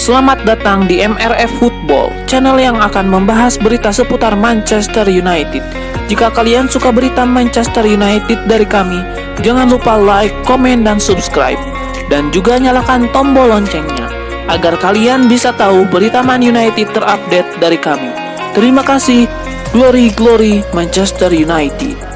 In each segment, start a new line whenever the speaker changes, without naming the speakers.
Selamat datang di MRF Football, channel yang akan membahas berita seputar Manchester United. Jika kalian suka berita Manchester United dari kami, jangan lupa like, komen, dan subscribe. Dan juga nyalakan tombol loncengnya, agar kalian bisa tahu berita Man United terupdate dari kami. Terima kasih, Glory Glory Manchester United.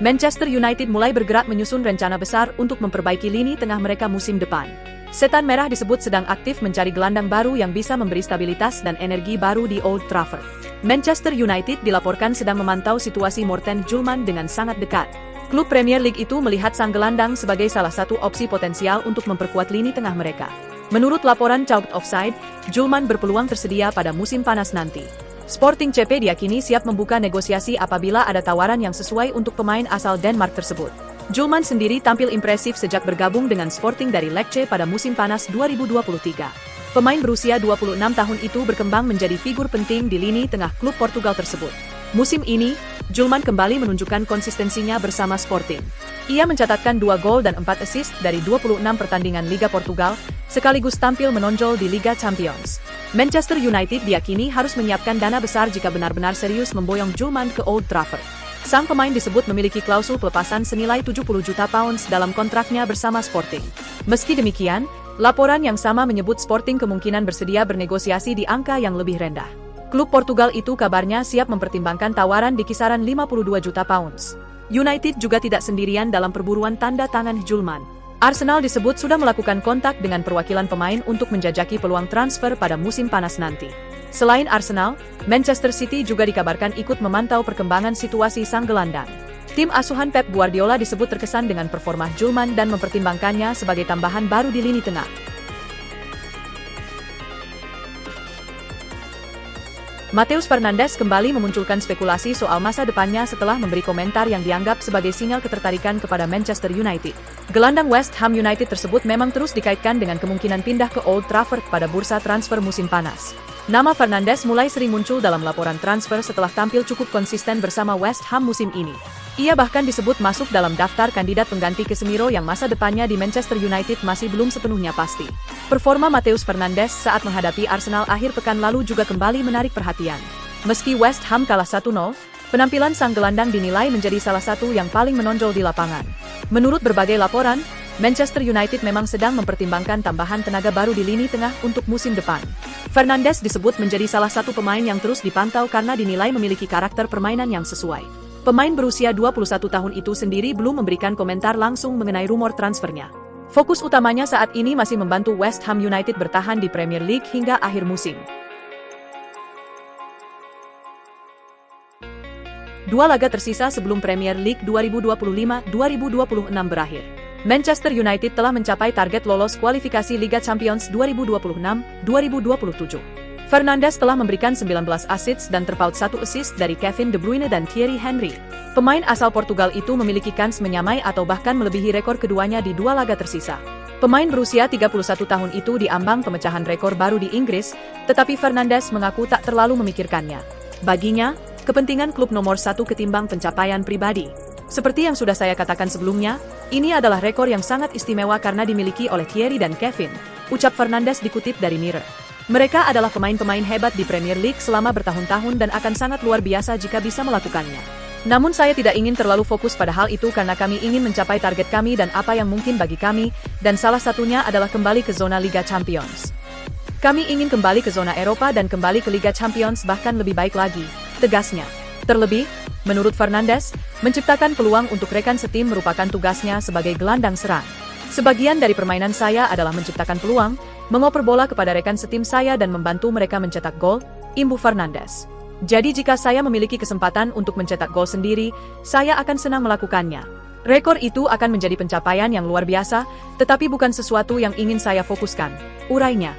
Manchester United mulai bergerak menyusun rencana besar untuk memperbaiki lini tengah mereka musim depan. Setan Merah disebut sedang aktif mencari gelandang baru yang bisa memberi stabilitas dan energi baru di Old Trafford. Manchester United dilaporkan sedang memantau situasi Morten Jolman dengan sangat dekat. Klub Premier League itu melihat sang gelandang sebagai salah satu opsi potensial untuk memperkuat lini tengah mereka. Menurut laporan Chalked Offside, Jolman berpeluang tersedia pada musim panas nanti. Sporting CP diyakini siap membuka negosiasi apabila ada tawaran yang sesuai untuk pemain asal Denmark tersebut. Jolman sendiri tampil impresif sejak bergabung dengan Sporting dari Lecce pada musim panas 2023. Pemain berusia 26 tahun itu berkembang menjadi figur penting di lini tengah klub Portugal tersebut. Musim ini, Jolman kembali menunjukkan konsistensinya bersama Sporting. Ia mencatatkan 2 gol dan 4 assist dari 26 pertandingan Liga Portugal, sekaligus tampil menonjol di Liga Champions. Manchester United diyakini harus menyiapkan dana besar jika benar-benar serius memboyong Jolman ke Old Trafford. Sang pemain disebut memiliki klausul pelepasan senilai 70 juta pounds dalam kontraknya bersama Sporting. Meski demikian, laporan yang sama menyebut Sporting kemungkinan bersedia bernegosiasi di angka yang lebih rendah. Klub Portugal itu kabarnya siap mempertimbangkan tawaran di kisaran 52 juta pounds. United juga tidak sendirian dalam perburuan tanda tangan Jolman. Arsenal disebut sudah melakukan kontak dengan perwakilan pemain untuk menjajaki peluang transfer pada musim panas nanti. Selain Arsenal, Manchester City juga dikabarkan ikut memantau perkembangan situasi sang gelandang. Tim asuhan Pep Guardiola disebut terkesan dengan performa Jolman dan mempertimbangkannya sebagai tambahan baru di lini tengah. Matheus Fernandes kembali memunculkan spekulasi soal masa depannya setelah memberi komentar yang dianggap sebagai sinyal ketertarikan kepada Manchester United. Gelandang West Ham United tersebut memang terus dikaitkan dengan kemungkinan pindah ke Old Trafford pada bursa transfer musim panas. Nama Fernandes mulai sering muncul dalam laporan transfer setelah tampil cukup konsisten bersama West Ham musim ini. Ia bahkan disebut masuk dalam daftar kandidat pengganti Casemiro yang masa depannya di Manchester United masih belum sepenuhnya pasti. Performa Matheus Fernandes saat menghadapi Arsenal akhir pekan lalu juga kembali menarik perhatian. Meski West Ham kalah 1-0, penampilan sang gelandang dinilai menjadi salah satu yang paling menonjol di lapangan. Menurut berbagai laporan, Manchester United memang sedang mempertimbangkan tambahan tenaga baru di lini tengah untuk musim depan. Fernandes disebut menjadi salah satu pemain yang terus dipantau karena dinilai memiliki karakter permainan yang sesuai. Pemain berusia 21 tahun itu sendiri belum memberikan komentar langsung mengenai rumor transfernya. Fokus utamanya saat ini masih membantu West Ham United bertahan di Premier League hingga akhir musim. 2 laga tersisa sebelum Premier League 2025-2026 berakhir. Manchester United telah mencapai target lolos kualifikasi Liga Champions 2026-2027. Fernandes telah memberikan 19 assist dan terpaut 1 assist dari Kevin De Bruyne dan Thierry Henry. Pemain asal Portugal itu memiliki kans menyamai atau bahkan melebihi rekor keduanya di 2 laga tersisa. Pemain berusia 31 tahun itu diambang pemecahan rekor baru di Inggris, tetapi Fernandes mengaku tak terlalu memikirkannya. Baginya, kepentingan klub nomor 1 ketimbang pencapaian pribadi. Seperti yang sudah saya katakan sebelumnya, ini adalah rekor yang sangat istimewa karena dimiliki oleh Thierry dan Kevin, ucap Fernandes dikutip dari Mirror. Mereka adalah pemain-pemain hebat di Premier League selama bertahun-tahun dan akan sangat luar biasa jika bisa melakukannya. Namun saya tidak ingin terlalu fokus pada hal itu karena kami ingin mencapai target kami dan apa yang mungkin bagi kami, dan salah satunya adalah kembali ke zona Liga Champions. Kami ingin kembali ke zona Eropa dan kembali ke Liga Champions bahkan lebih baik lagi, tegasnya. Terlebih, menurut Fernandes, menciptakan peluang untuk rekan setim merupakan tugasnya sebagai gelandang serang. Sebagian dari permainan saya adalah menciptakan peluang, mengoper bola kepada rekan setim saya dan membantu mereka mencetak gol, imbuh Fernandes. Jadi jika saya memiliki kesempatan untuk mencetak gol sendiri, saya akan senang melakukannya. Rekor itu akan menjadi pencapaian yang luar biasa, tetapi bukan sesuatu yang ingin saya fokuskan, urainya.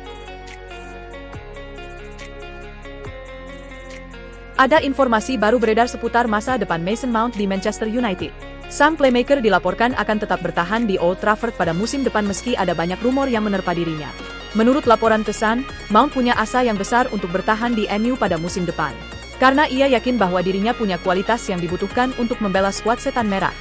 Ada informasi baru beredar seputar masa depan Mason Mount di Manchester United. Sang playmaker dilaporkan akan tetap bertahan di Old Trafford pada musim depan meski ada banyak rumor yang menerpa dirinya. Menurut laporan The Sun, Mount punya asa yang besar untuk bertahan di MU pada musim depan. Karena ia yakin bahwa dirinya punya kualitas yang dibutuhkan untuk membela skuad Setan Merah.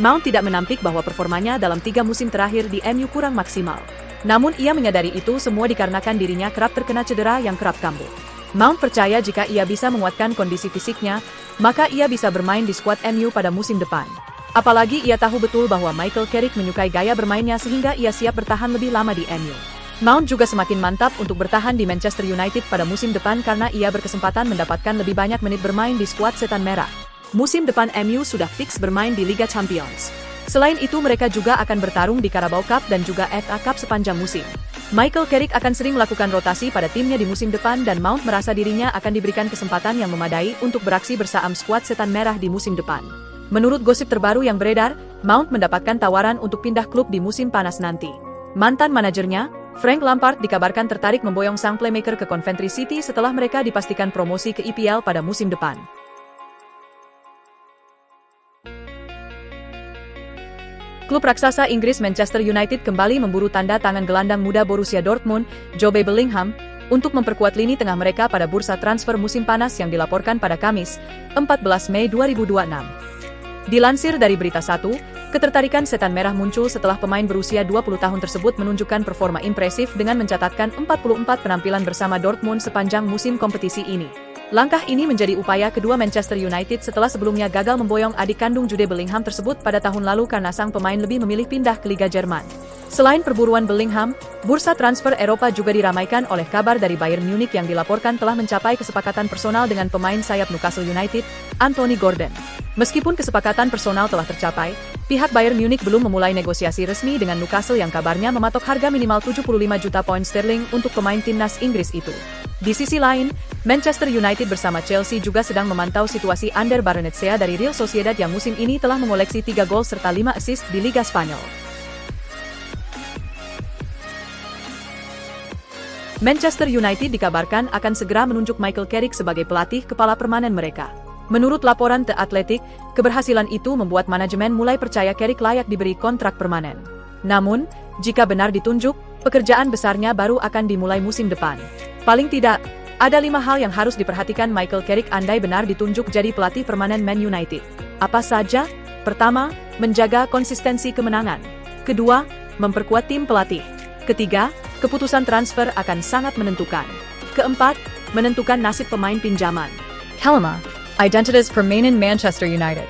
Mount tidak menampik bahwa performanya dalam 3 musim terakhir di MU kurang maksimal. Namun ia menyadari itu semua dikarenakan dirinya kerap terkena cedera yang kerap kambuh. Mount percaya jika ia bisa menguatkan kondisi fisiknya, maka ia bisa bermain di skuad MU pada musim depan. Apalagi ia tahu betul bahwa Michael Carrick menyukai gaya bermainnya sehingga ia siap bertahan lebih lama di MU. Mount juga semakin mantap untuk bertahan di Manchester United pada musim depan karena ia berkesempatan mendapatkan lebih banyak menit bermain di skuad Setan Merah. Musim depan MU sudah fix bermain di Liga Champions. Selain itu mereka juga akan bertarung di Carabao Cup dan juga FA Cup sepanjang musim. Michael Carrick akan sering melakukan rotasi pada timnya di musim depan dan Mount merasa dirinya akan diberikan kesempatan yang memadai untuk beraksi bersama skuad Setan Merah di musim depan. Menurut gosip terbaru yang beredar, Mount mendapatkan tawaran untuk pindah klub di musim panas nanti. Mantan manajernya, Frank Lampard dikabarkan tertarik memboyong sang playmaker ke Coventry City setelah mereka dipastikan promosi ke EPL pada musim depan. Klub raksasa Inggris Manchester United kembali memburu tanda tangan gelandang muda Borussia Dortmund, Jobe Bellingham, untuk memperkuat lini tengah mereka pada bursa transfer musim panas yang dilaporkan pada Kamis, 14 Mei 2026. Dilansir dari Berita 1, ketertarikan Setan Merah muncul setelah pemain berusia 20 tahun tersebut menunjukkan performa impresif dengan mencatatkan 44 penampilan bersama Dortmund sepanjang musim kompetisi ini. Langkah ini menjadi upaya kedua Manchester United setelah sebelumnya gagal memboyong adik kandung Jude Bellingham tersebut pada tahun lalu karena sang pemain lebih memilih pindah ke Liga Jerman. Selain perburuan Bellingham, bursa transfer Eropa juga diramaikan oleh kabar dari Bayern Munich yang dilaporkan telah mencapai kesepakatan personal dengan pemain sayap Newcastle United, Anthony Gordon. Meskipun kesepakatan personal telah tercapai, pihak Bayern Munich belum memulai negosiasi resmi dengan Newcastle yang kabarnya mematok harga minimal 75 juta pound sterling untuk pemain timnas Inggris itu. Di sisi lain, Manchester United bersama Chelsea juga sedang memantau situasi Ander Barrenetxea dari Real Sociedad yang musim ini telah mengoleksi 3 gol serta 5 assist di Liga Spanyol. Manchester United dikabarkan akan segera menunjuk Michael Carrick sebagai pelatih kepala permanen mereka. Menurut laporan The Athletic, keberhasilan itu membuat manajemen mulai percaya Carrick layak diberi kontrak permanen. Namun, jika benar ditunjuk, pekerjaan besarnya baru akan dimulai musim depan. Paling tidak, ada 5 hal yang harus diperhatikan Michael Carrick andai benar ditunjuk jadi pelatih permanen Man United. Apa saja? Pertama, menjaga konsistensi kemenangan. Kedua, memperkuat tim pelatih. Ketiga, keputusan transfer akan sangat menentukan. Keempat, menentukan nasib pemain pinjaman.
Kelma, identitas permanen Manchester United.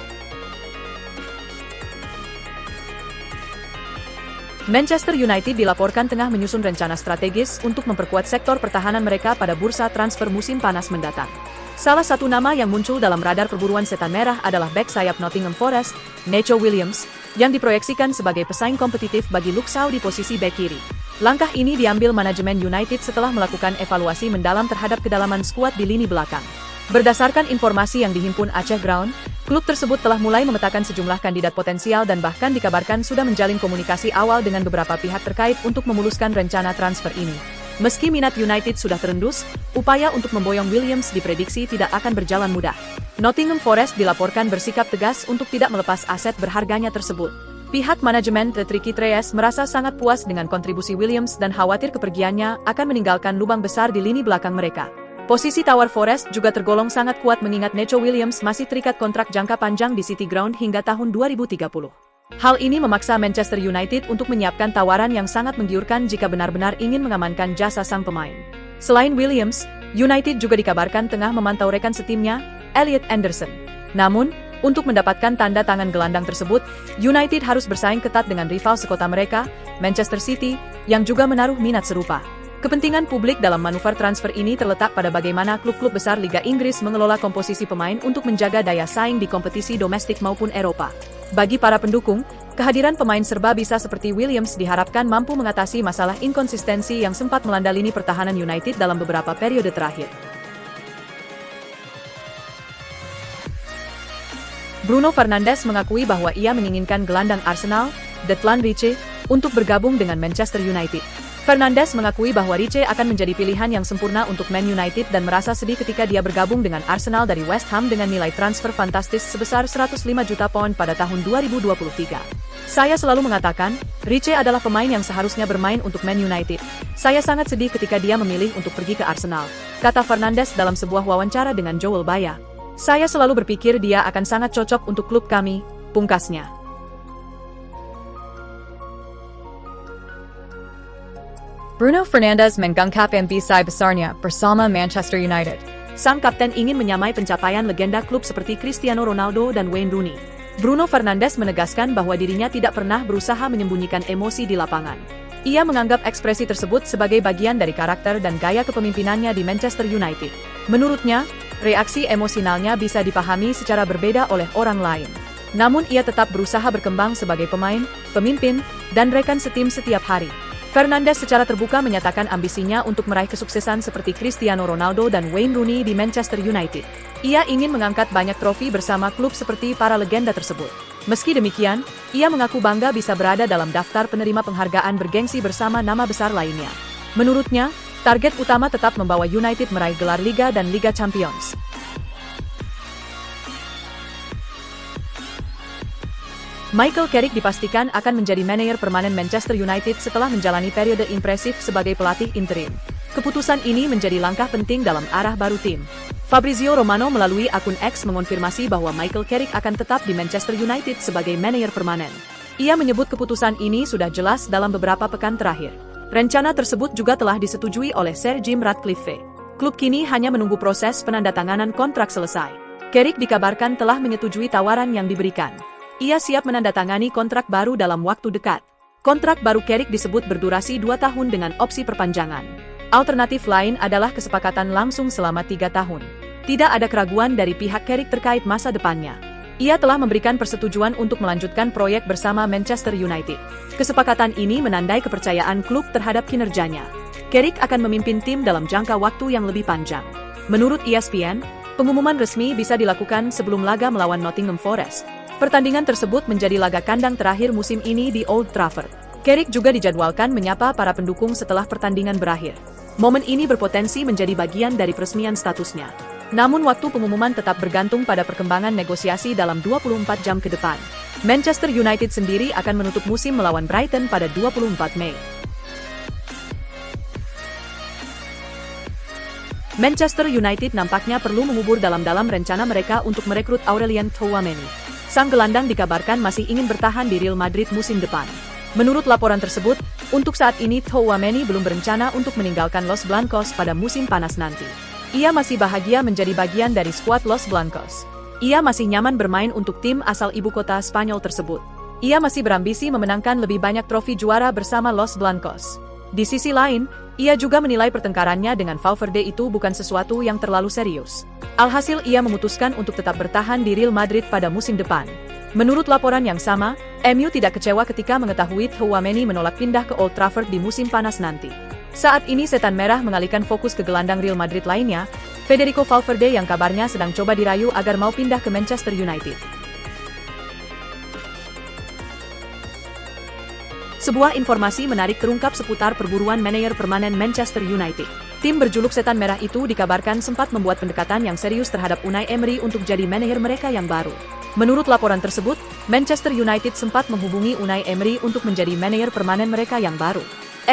Manchester United dilaporkan tengah menyusun rencana strategis untuk memperkuat sektor pertahanan mereka pada bursa transfer musim panas mendatang. Salah satu nama yang muncul dalam radar perburuan Setan Merah adalah bek sayap Nottingham Forest, Neco Williams, yang diproyeksikan sebagai pesaing kompetitif bagi Luke Shaw di posisi bek kiri. Langkah ini diambil manajemen United setelah melakukan evaluasi mendalam terhadap kedalaman skuad di lini belakang. Berdasarkan informasi yang dihimpun Aceh Ground, klub tersebut telah mulai memetakan sejumlah kandidat potensial dan bahkan dikabarkan sudah menjalin komunikasi awal dengan beberapa pihak terkait untuk memuluskan rencana transfer ini. Meski minat United sudah terendus, upaya untuk memboyong Williams diprediksi tidak akan berjalan mudah. Nottingham Forest dilaporkan bersikap tegas untuk tidak melepas aset berharganya tersebut. Pihak manajemen The Tricky Treyes merasa sangat puas dengan kontribusi Williams dan khawatir kepergiannya akan meninggalkan lubang besar di lini belakang mereka. Posisi tawar Forest juga tergolong sangat kuat mengingat Neco Williams masih terikat kontrak jangka panjang di City Ground hingga tahun 2030. Hal ini memaksa Manchester United untuk menyiapkan tawaran yang sangat menggiurkan jika benar-benar ingin mengamankan jasa sang pemain. Selain Williams, United juga dikabarkan tengah memantau rekan setimnya, Elliot Anderson. Namun, untuk mendapatkan tanda tangan gelandang tersebut, United harus bersaing ketat dengan rival sekota mereka, Manchester City, yang juga menaruh minat serupa. Kepentingan publik dalam manuver transfer ini terletak pada bagaimana klub-klub besar Liga Inggris mengelola komposisi pemain untuk menjaga daya saing di kompetisi domestik maupun Eropa. Bagi para pendukung, kehadiran pemain serba bisa seperti Williams diharapkan mampu mengatasi masalah inkonsistensi yang sempat melanda lini pertahanan United dalam beberapa periode terakhir. Bruno Fernandes mengakui bahwa ia menginginkan gelandang Arsenal, Declan Rice, untuk bergabung dengan Manchester United. Fernandes mengakui bahwa Rice akan menjadi pilihan yang sempurna untuk Man United dan merasa sedih ketika dia bergabung dengan Arsenal dari West Ham dengan nilai transfer fantastis sebesar 105 juta pound pada tahun 2023. Saya selalu mengatakan, Rice adalah pemain yang seharusnya bermain untuk Man United. Saya sangat sedih ketika dia memilih untuk pergi ke Arsenal, kata Fernandes dalam sebuah wawancara dengan Joel Baya. Saya selalu berpikir dia akan sangat cocok untuk klub kami, pungkasnya.
Bruno Fernandes menggengkap ambisi besarnya bersama Manchester United.
Sang kapten ingin menyamai pencapaian legenda klub seperti Cristiano Ronaldo dan Wayne Rooney. Bruno Fernandes menegaskan bahwa dirinya tidak pernah berusaha menyembunyikan emosi di lapangan. Ia menganggap ekspresi tersebut sebagai bagian dari karakter dan gaya kepemimpinannya di Manchester United. Menurutnya, reaksi emosionalnya bisa dipahami secara berbeda oleh orang lain. Namun ia tetap berusaha berkembang sebagai pemain, pemimpin, dan rekan setim setiap hari. Fernandes secara terbuka menyatakan ambisinya untuk meraih kesuksesan seperti Cristiano Ronaldo dan Wayne Rooney di Manchester United. Ia ingin mengangkat banyak trofi bersama klub seperti para legenda tersebut. Meski demikian, ia mengaku bangga bisa berada dalam daftar penerima penghargaan bergengsi bersama nama besar lainnya. Menurutnya, target utama tetap membawa United meraih gelar Liga dan Liga Champions. Michael Carrick dipastikan akan menjadi manajer permanen Manchester United setelah menjalani periode impresif sebagai pelatih interim. Keputusan ini menjadi langkah penting dalam arah baru tim. Fabrizio Romano melalui akun X mengonfirmasi bahwa Michael Carrick akan tetap di Manchester United sebagai manajer permanen. Ia menyebut keputusan ini sudah jelas dalam beberapa pekan terakhir. Rencana tersebut juga telah disetujui oleh Sir Jim Ratcliffe. Klub kini hanya menunggu proses penandatanganan kontrak selesai. Carrick dikabarkan telah menyetujui tawaran yang diberikan. Ia siap menandatangani kontrak baru dalam waktu dekat. Kontrak baru Carrick disebut berdurasi 2 tahun dengan opsi perpanjangan. Alternatif lain adalah kesepakatan langsung selama 3 tahun. Tidak ada keraguan dari pihak Carrick terkait masa depannya. Ia telah memberikan persetujuan untuk melanjutkan proyek bersama Manchester United. Kesepakatan ini menandai kepercayaan klub terhadap kinerjanya. Carrick akan memimpin tim dalam jangka waktu yang lebih panjang. Menurut ESPN, pengumuman resmi bisa dilakukan sebelum laga melawan Nottingham Forest. Pertandingan tersebut menjadi laga kandang terakhir musim ini di Old Trafford. Carrick juga dijadwalkan menyapa para pendukung setelah pertandingan berakhir. Momen ini berpotensi menjadi bagian dari peresmian statusnya. Namun waktu pengumuman tetap bergantung pada perkembangan negosiasi dalam 24 jam ke depan. Manchester United sendiri akan menutup musim melawan Brighton pada 24 Mei. Manchester United nampaknya perlu mengubur dalam-dalam rencana mereka untuk merekrut Aurelien Tchouameni. Sang gelandang dikabarkan masih ingin bertahan di Real Madrid musim depan. Menurut laporan tersebut, untuk saat ini Tchouameni belum berencana untuk meninggalkan Los Blancos pada musim panas nanti. Ia masih bahagia menjadi bagian dari skuad Los Blancos. Ia masih nyaman bermain untuk tim asal ibu kota Spanyol tersebut. Ia masih berambisi memenangkan lebih banyak trofi juara bersama Los Blancos. Di sisi lain, ia juga menilai pertengkarannya dengan Valverde itu bukan sesuatu yang terlalu serius. Alhasil ia memutuskan untuk tetap bertahan di Real Madrid pada musim depan. Menurut laporan yang sama, MU tidak kecewa ketika mengetahui Tchouameni menolak pindah ke Old Trafford di musim panas nanti. Saat ini Setan Merah mengalihkan fokus ke gelandang Real Madrid lainnya, Federico Valverde yang kabarnya sedang coba dirayu agar mau pindah ke Manchester United. Sebuah informasi menarik terungkap seputar perburuan manajer permanen Manchester United. Tim berjuluk Setan Merah itu dikabarkan sempat membuat pendekatan yang serius terhadap Unai Emery untuk jadi manajer mereka yang baru. Menurut laporan tersebut, Manchester United sempat menghubungi Unai Emery untuk menjadi manajer permanen mereka yang baru.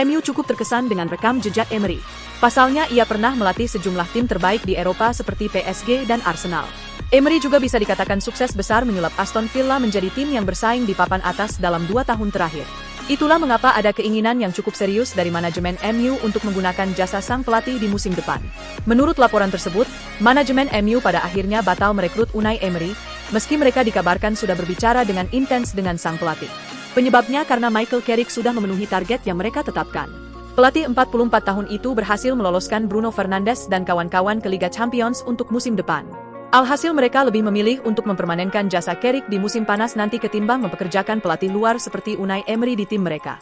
MU cukup terkesan dengan rekam jejak Emery. Pasalnya ia pernah melatih sejumlah tim terbaik di Eropa seperti PSG dan Arsenal. Emery juga bisa dikatakan sukses besar menyulap Aston Villa menjadi tim yang bersaing di papan atas dalam 2 tahun terakhir. Itulah mengapa ada keinginan yang cukup serius dari manajemen MU untuk menggunakan jasa sang pelatih di musim depan. Menurut laporan tersebut, manajemen MU pada akhirnya batal merekrut Unai Emery, meski mereka dikabarkan sudah berbicara dengan intens dengan sang pelatih. Penyebabnya karena Michael Carrick sudah memenuhi target yang mereka tetapkan. Pelatih 44 tahun itu berhasil meloloskan Bruno Fernandes dan kawan-kawan ke Liga Champions untuk musim depan. Alhasil mereka lebih memilih untuk mempermanenkan jasa Carrick di musim panas nanti ketimbang mempekerjakan pelatih luar seperti Unai Emery di tim mereka.